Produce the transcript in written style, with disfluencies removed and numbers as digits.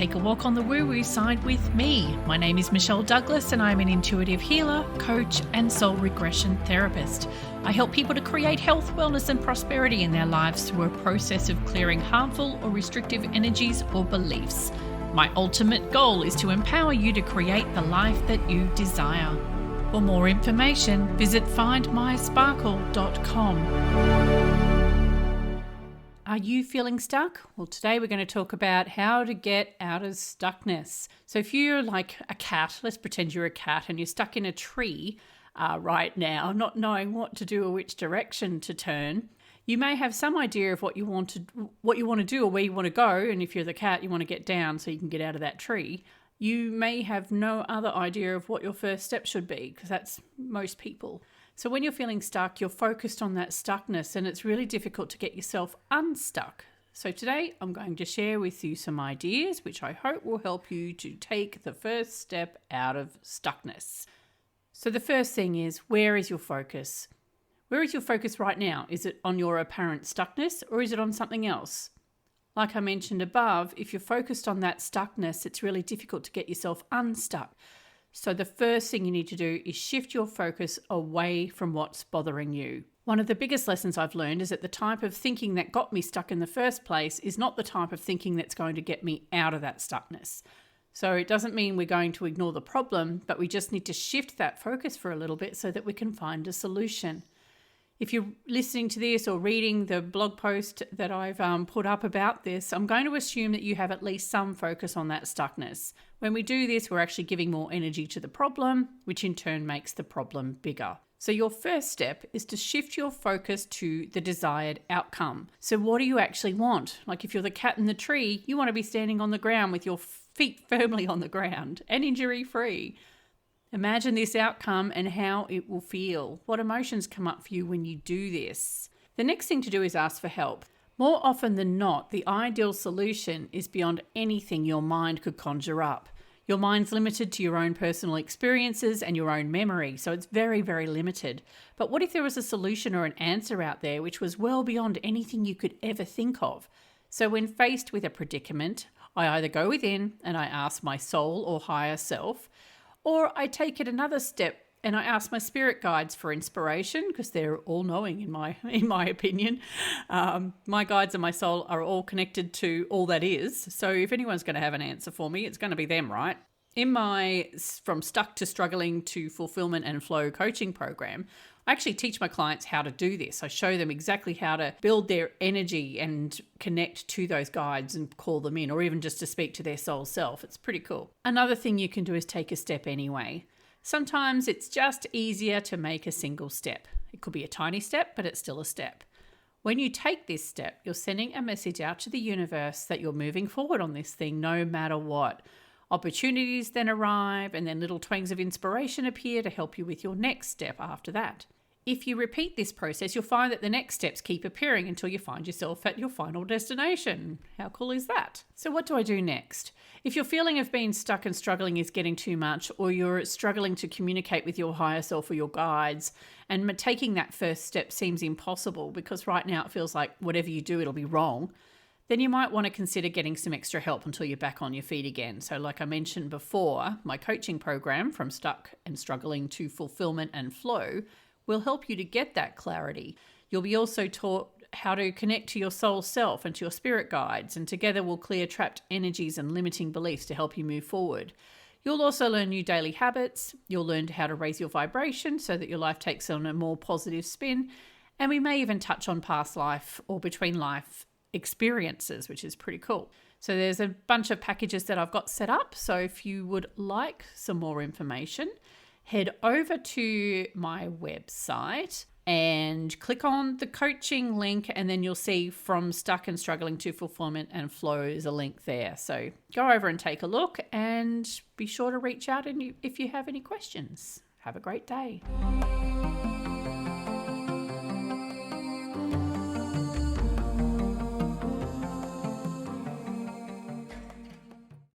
take a walk on the woo-woo side with me. My name is Michelle Douglas and I'm an intuitive healer, coach and soul regression therapist. I help people to create health, wellness and prosperity in their lives through a process of clearing harmful or restrictive energies or beliefs. My ultimate goal is to empower you to create the life that you desire. For more information, visit findmysparkle.com. Are you feeling stuck? Well, today we're going to talk about how to get out of stuckness. So if you're like a cat, let's pretend you're a cat and you're stuck in a tree right now, not knowing what to do or which direction to turn, you may have some idea of what you want to do or where you want to go. And if you're the cat, you want to get down so you can get out of that tree. You may have no other idea of what your first step should be, because that's most people. So when you're feeling stuck, you're focused on that stuckness and it's really difficult to get yourself unstuck. So today I'm going to share with you some ideas which I hope will help you to take the first step out of stuckness. So the first thing is, where is your focus? Where is your focus right now? Is it on your apparent stuckness or is it on something else? Like I mentioned above, if you're focused on that stuckness, it's really difficult to get yourself unstuck. So the first thing you need to do is shift your focus away from what's bothering you. One of the biggest lessons I've learned is that the type of thinking that got me stuck in the first place is not the type of thinking that's going to get me out of that stuckness. So it doesn't mean we're going to ignore the problem, but we just need to shift that focus for a little bit so that we can find a solution. If you're listening to this or reading the blog post that I've put up about this, I'm going to assume that you have at least some focus on that stuckness. When we do this, we're actually giving more energy to the problem, which in turn makes the problem bigger. So your first step is to shift your focus to the desired outcome. So what do you actually want? Like if you're the cat in the tree, you want to be standing on the ground with your feet firmly on the ground and injury-free. Imagine this outcome and how it will feel. What emotions come up for you when you do this? The next thing to do is ask for help. More often than not, the ideal solution is beyond anything your mind could conjure up. Your mind's limited to your own personal experiences and your own memory, so it's very, very limited. But what if there was a solution or an answer out there which was well beyond anything you could ever think of? So when faced with a predicament, I either go within and I ask my soul or higher self, or I take it another step and I ask my spirit guides for inspiration, because they're all knowing in my opinion. My guides and my soul are all connected to all that is. So if anyone's going to have an answer for me, it's going to be them, right? In my From Stuck to Struggling to Fulfillment and Flow coaching program, I actually teach my clients how to do this. I show them exactly how to build their energy and connect to those guides and call them in, or even just to speak to their soul self. It's pretty cool. Another thing you can do is take a step anyway. Sometimes it's just easier to make a single step. It could be a tiny step, but it's still a step. When you take this step, you're sending a message out to the universe that you're moving forward on this thing no matter what. Opportunities then arrive, and then little twangs of inspiration appear to help you with your next step after that. If you repeat this process, you'll find that the next steps keep appearing until you find yourself at your final destination. How cool is that? So what do I do next? If your feeling of being stuck and struggling is getting too much, or you're struggling to communicate with your higher self or your guides, and taking that first step seems impossible because right now it feels like whatever you do, it'll be wrong, then you might want to consider getting some extra help until you're back on your feet again. So like I mentioned before, my coaching program, From Stuck and Struggling to Fulfillment and Flow, will help you to get that clarity. You'll be also taught how to connect to your soul self and to your spirit guides, and together we'll clear trapped energies and limiting beliefs to help you move forward. You'll also learn new daily habits. You'll learn how to raise your vibration so that your life takes on a more positive spin. And we may even touch on past life or between life experiences, which is pretty cool. So there's a bunch of packages that I've got set up. So if you would like some more information, head over to my website and click on the coaching link, and then you'll see From Stuck and Struggling to Fulfillment and Flow is a link there. So go over and take a look and be sure to reach out if you have any questions. Have a great day.